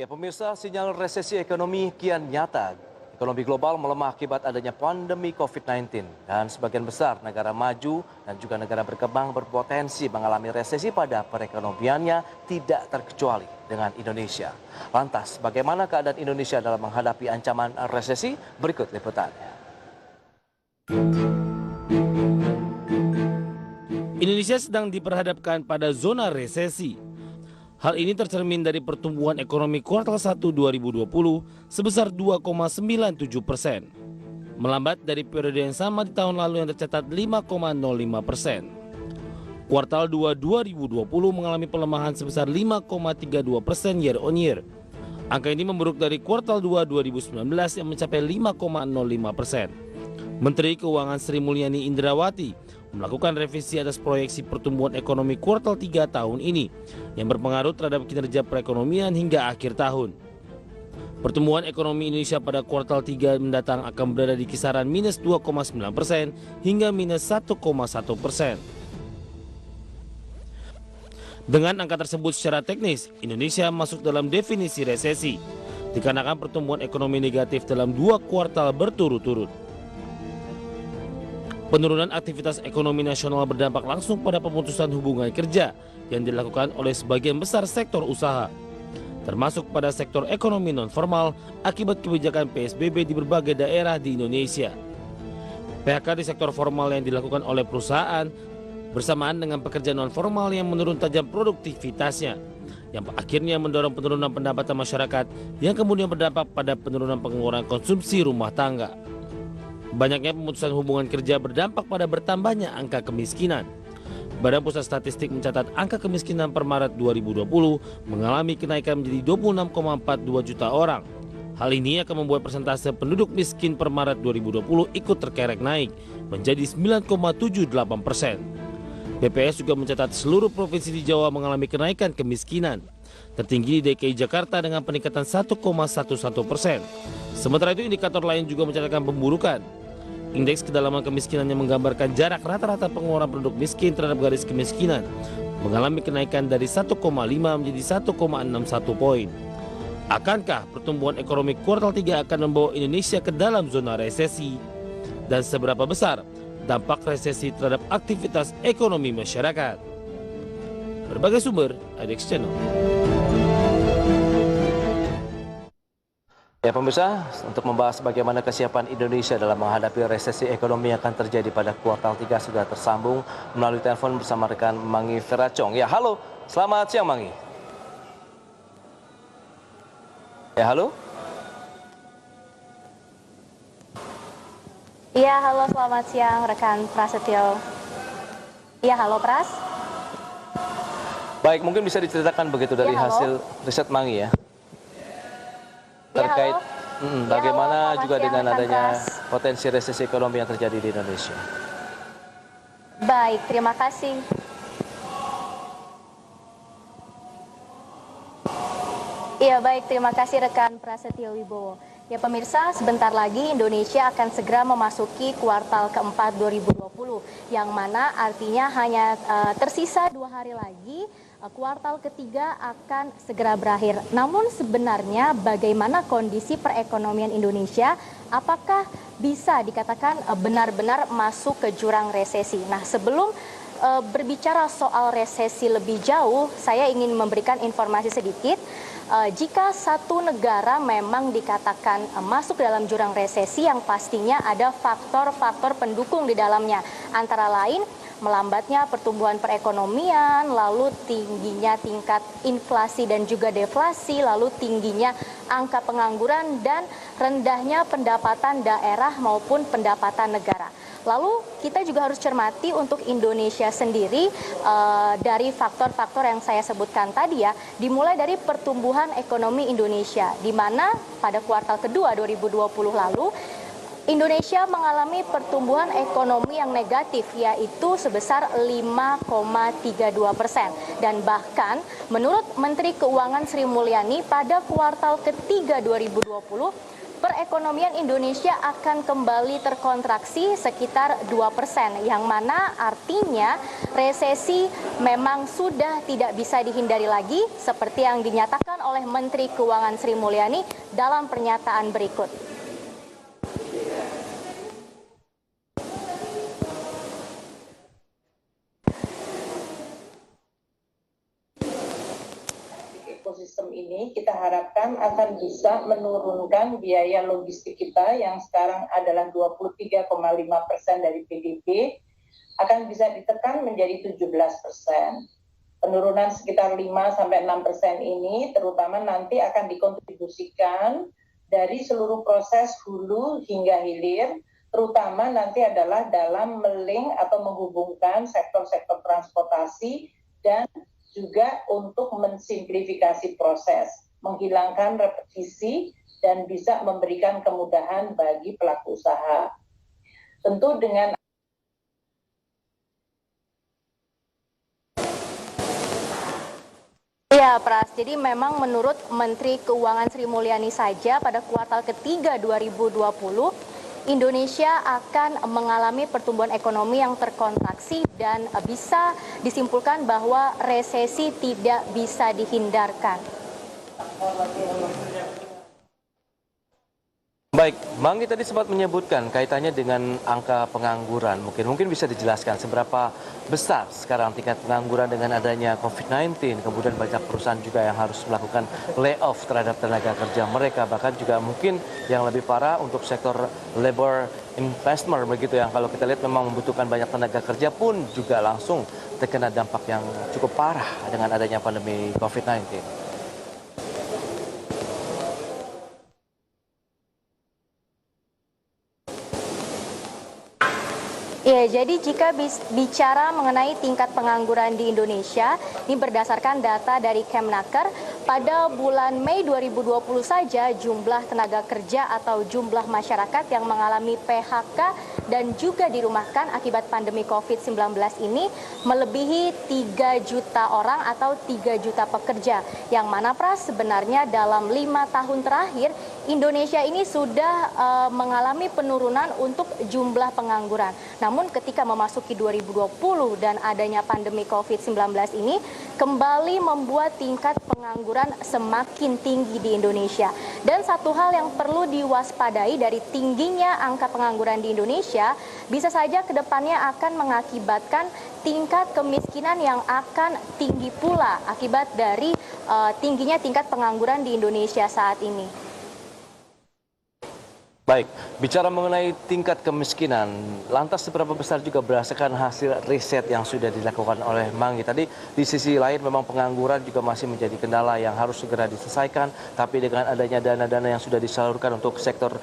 Ya, pemirsa, sinyal resesi ekonomi kian nyata. Ekonomi global melemah akibat adanya pandemi COVID-19 dan sebagian besar negara maju dan juga negara berkembang berpotensi mengalami resesi pada perekonomiannya, tidak terkecuali dengan Indonesia. Lantas, bagaimana keadaan Indonesia dalam menghadapi ancaman resesi? Berikut liputannya. Indonesia sedang diperhadapkan pada zona resesi. Hal ini tercermin dari pertumbuhan ekonomi kuartal 1 2020 sebesar 2,97%. Melambat dari periode yang sama di tahun lalu yang tercatat 5,05%. Kuartal 2 2020 mengalami pelemahan sebesar 5,32% year on year. Angka ini memburuk dari kuartal 2 2019 yang mencapai 5,05%. Menteri Keuangan Sri Mulyani Indrawati melakukan revisi atas proyeksi pertumbuhan ekonomi kuartal 3 tahun ini yang berpengaruh terhadap kinerja perekonomian hingga akhir tahun. Pertumbuhan ekonomi Indonesia pada kuartal 3 mendatang akan berada di kisaran minus 2,9% hingga minus 1,1%. Dengan angka tersebut secara teknis, Indonesia masuk dalam definisi resesi, dikarenakan pertumbuhan ekonomi negatif dalam 2 kuartal berturut-turut. Penurunan aktivitas ekonomi nasional berdampak langsung pada pemutusan hubungan kerja yang dilakukan oleh sebagian besar sektor usaha, termasuk pada sektor ekonomi non-formal akibat kebijakan PSBB di berbagai daerah di Indonesia. PHK di sektor formal yang dilakukan oleh perusahaan bersamaan dengan pekerja non-formal yang menurun tajam produktivitasnya, yang akhirnya mendorong penurunan pendapatan masyarakat yang kemudian berdampak pada penurunan pengeluaran konsumsi rumah tangga. Banyaknya pemutusan hubungan kerja berdampak pada bertambahnya angka kemiskinan. Badan Pusat Statistik mencatat angka kemiskinan per Maret 2020 mengalami kenaikan menjadi 26,42 juta orang. Hal ini akan membuat persentase penduduk miskin per Maret 2020 ikut terkerek naik menjadi 9,78%. BPS juga mencatat seluruh provinsi di Jawa mengalami kenaikan kemiskinan. Tertinggi di DKI Jakarta dengan peningkatan 1,11%. Sementara itu indikator lain juga mencatatkan pemburukan. Indeks kedalaman kemiskinan yang menggambarkan jarak rata-rata pengeluaran penduduk miskin terhadap garis kemiskinan mengalami kenaikan dari 1,5 menjadi 1,61 poin. Akankah pertumbuhan ekonomi kuartal 3 akan membawa Indonesia ke dalam zona resesi? Dan seberapa besar dampak resesi terhadap aktivitas ekonomi masyarakat? Berbagai sumber, IDX Channel. Ya, pemirsa, untuk membahas bagaimana kesiapan Indonesia dalam menghadapi resesi ekonomi yang akan terjadi pada kuartal 3 sudah tersambung melalui telepon bersama rekan Mangi Feracong. Ya, halo. Selamat siang, Mangi. Ya, halo. Iya, halo, selamat siang rekan Prasetyo. Iya, halo Pras. Baik, mungkin bisa diceritakan begitu dari hasil riset Mangi ya. Terkait bagaimana juga dengan adanya potensi resesi ekonomi yang terjadi di Indonesia. Baik, terima kasih. Iya, baik, terima kasih rekan Prasetyo Wibowo. Ya pemirsa, sebentar lagi Indonesia akan segera memasuki kuartal keempat 2020, yang mana artinya hanya tersisa 2 hari lagi. Kuartal ketiga akan segera berakhir. Namun sebenarnya bagaimana kondisi perekonomian Indonesia? Apakah bisa dikatakan benar-benar masuk ke jurang resesi? Nah, sebelum berbicara soal resesi lebih jauh, saya ingin memberikan informasi sedikit. Jika satu negara memang dikatakan masuk dalam jurang resesi, yang pastinya ada faktor-faktor pendukung di dalamnya. Antara lain melambatnya pertumbuhan perekonomian, lalu tingginya tingkat inflasi dan juga deflasi, lalu tingginya angka pengangguran dan rendahnya pendapatan daerah maupun pendapatan negara. Lalu kita juga harus cermati untuk Indonesia sendiri dari faktor-faktor yang saya sebutkan tadi ya, dimulai dari pertumbuhan ekonomi Indonesia, di mana pada kuartal kedua 2020 lalu Indonesia mengalami pertumbuhan ekonomi yang negatif, yaitu sebesar 5,32%. Dan bahkan menurut Menteri Keuangan Sri Mulyani pada kuartal ketiga 2020, perekonomian Indonesia akan kembali terkontraksi sekitar 2%, yang mana artinya resesi memang sudah tidak bisa dihindari lagi, seperti yang dinyatakan oleh Menteri Keuangan Sri Mulyani dalam pernyataan berikut. Ekosistem ini kita harapkan akan bisa menurunkan biaya logistik kita yang sekarang adalah 23,5% dari PDB, akan bisa ditekan menjadi 17%. Penurunan sekitar 5-6% ini terutama nanti akan dikontribusikan dari seluruh proses hulu hingga hilir, terutama nanti adalah dalam melink atau menghubungkan sektor-sektor transportasi dan juga untuk mensimplifikasi proses, menghilangkan repetisi, dan bisa memberikan kemudahan bagi pelaku usaha. Tentu dengan Ya, Pras. Jadi memang menurut Menteri Keuangan Sri Mulyani saja pada kuartal ketiga 2020, Indonesia akan mengalami pertumbuhan ekonomi yang terkontraksi dan bisa disimpulkan bahwa resesi tidak bisa dihindarkan. Baik, Manggi tadi sempat menyebutkan kaitannya dengan angka pengangguran. Mungkin bisa dijelaskan seberapa besar sekarang tingkat pengangguran dengan adanya COVID-19. Kemudian banyak perusahaan juga yang harus melakukan layoff terhadap tenaga kerja mereka. Bahkan juga mungkin yang lebih parah untuk sektor labor investment begitu, yang kalau kita lihat memang membutuhkan banyak tenaga kerja pun juga langsung terkena dampak yang cukup parah dengan adanya pandemi COVID-19. Ya, jadi jika bicara mengenai tingkat pengangguran di Indonesia, ini berdasarkan data dari Kemnaker, pada bulan Mei 2020 saja jumlah tenaga kerja atau jumlah masyarakat yang mengalami PHK dan juga dirumahkan akibat pandemi COVID-19 ini melebihi 3 juta orang atau 3 juta pekerja. Yang mana, Pras, sebenarnya dalam 5 tahun terakhir Indonesia ini sudah mengalami penurunan untuk jumlah pengangguran. Namun ketika memasuki 2020 dan adanya pandemi COVID-19 ini kembali membuat tingkat pengangguran semakin tinggi di Indonesia. Dan satu hal yang perlu diwaspadai dari tingginya angka pengangguran di Indonesia, bisa saja kedepannya akan mengakibatkan tingkat kemiskinan yang akan tinggi pula akibat dari tingginya tingkat pengangguran di Indonesia saat ini. Baik, bicara mengenai tingkat kemiskinan, lantas seberapa besar juga berdasarkan hasil riset yang sudah dilakukan oleh Manggi. Tadi di sisi lain memang pengangguran juga masih menjadi kendala yang harus segera diselesaikan, tapi dengan adanya dana-dana yang sudah disalurkan untuk sektor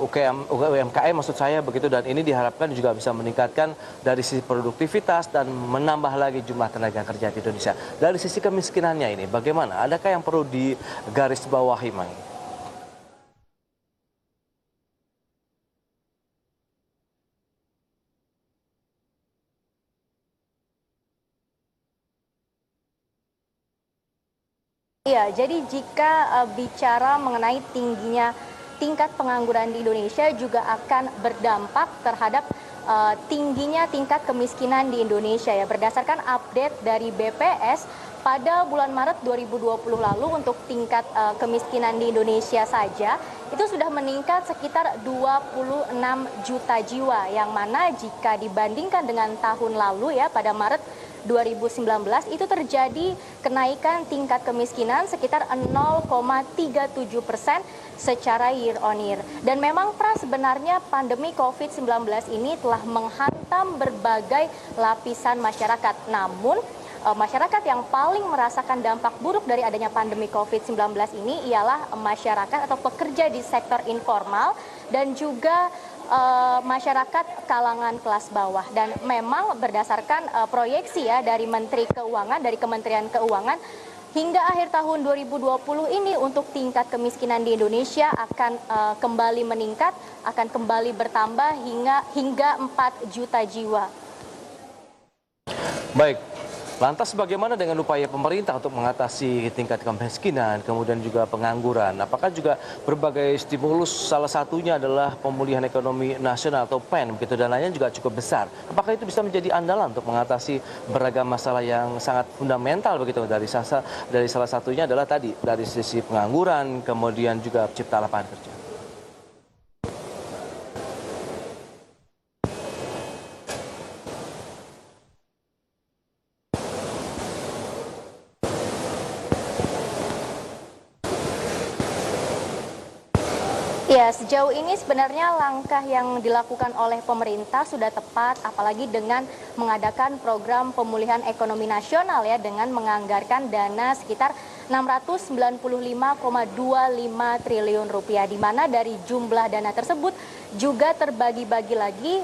UMKM maksud saya begitu, dan ini diharapkan juga bisa meningkatkan dari sisi produktivitas dan menambah lagi jumlah tenaga kerja di Indonesia. Dari sisi kemiskinannya ini bagaimana? Adakah yang perlu digarisbawahi, Manggi? Iya, jadi jika bicara mengenai tingginya tingkat pengangguran di Indonesia juga akan berdampak terhadap tingginya tingkat kemiskinan di Indonesia ya. Berdasarkan update dari BPS pada bulan Maret 2020 lalu untuk tingkat kemiskinan di Indonesia saja itu sudah meningkat sekitar 26 juta jiwa, yang mana jika dibandingkan dengan tahun lalu ya pada Maret 2019 itu terjadi kenaikan tingkat kemiskinan sekitar 0,37% secara year on year. Dan memang sebenarnya pandemi COVID-19 ini telah menghantam berbagai lapisan masyarakat. Namun masyarakat yang paling merasakan dampak buruk dari adanya pandemi COVID-19 ini ialah masyarakat atau pekerja di sektor informal dan juga masyarakat kalangan kelas bawah. Dan memang berdasarkan proyeksi ya dari Menteri Keuangan, dari Kementerian Keuangan, hingga akhir tahun 2020 ini untuk tingkat kemiskinan di Indonesia akan kembali meningkat, akan kembali bertambah hingga 4 juta jiwa. Baik, Lantas bagaimana dengan upaya pemerintah untuk mengatasi tingkat kemiskinan, kemudian juga pengangguran? Apakah juga berbagai stimulus, salah satunya adalah pemulihan ekonomi nasional atau PEN, begitu dananya juga cukup besar. Apakah itu bisa menjadi andalan untuk mengatasi beragam masalah yang sangat fundamental begitu dari salah satunya adalah tadi dari sisi pengangguran, kemudian juga cipta lapangan kerja. Ya, sejauh ini sebenarnya langkah yang dilakukan oleh pemerintah sudah tepat, apalagi dengan mengadakan program pemulihan ekonomi nasional ya, dengan menganggarkan dana sekitar 695,25 triliun rupiah, di mana dari jumlah dana tersebut juga terbagi-bagi lagi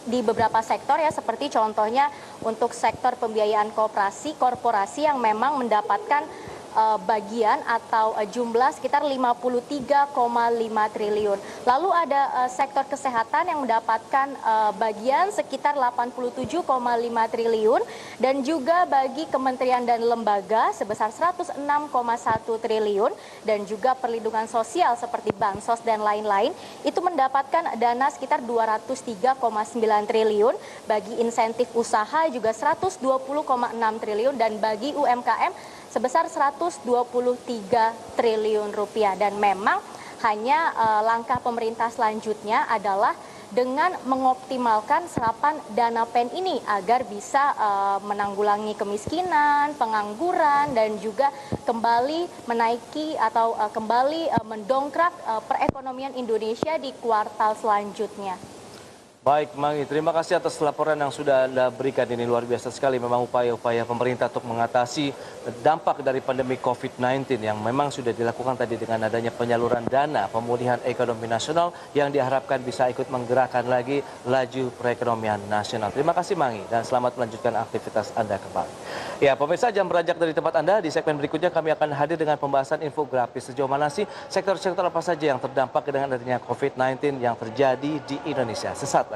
di beberapa sektor ya, seperti contohnya untuk sektor pembiayaan korporasi yang memang mendapatkan bagian atau jumlah sekitar 53,5 triliun. Lalu ada sektor kesehatan yang mendapatkan bagian sekitar 87,5 triliun dan juga bagi kementerian dan lembaga sebesar 106,1 triliun dan juga perlindungan sosial seperti bansos dan lain-lain itu mendapatkan dana sekitar 203,9 triliun, bagi insentif usaha juga 120,6 triliun dan bagi UMKM sebesar 123 triliun rupiah. Dan memang hanya langkah pemerintah selanjutnya adalah dengan mengoptimalkan serapan dana PEN ini agar bisa menanggulangi kemiskinan, pengangguran, dan juga kembali menaiki atau kembali mendongkrak perekonomian Indonesia di kuartal selanjutnya. Baik, Mangi, terima kasih atas laporan yang sudah Anda berikan. Ini luar biasa sekali memang upaya-upaya pemerintah untuk mengatasi dampak dari pandemi COVID-19 yang memang sudah dilakukan tadi dengan adanya penyaluran dana pemulihan ekonomi nasional yang diharapkan bisa ikut menggerakkan lagi laju perekonomian nasional. Terima kasih, Mangi, dan selamat melanjutkan aktivitas Anda kembali. Ya, pemirsa, jam beranjak dari tempat Anda. Di segmen berikutnya kami akan hadir dengan pembahasan infografis sejauh mana sih sektor-sektor apa saja yang terdampak dengan adanya COVID-19 yang terjadi di Indonesia. Sesaat lagi.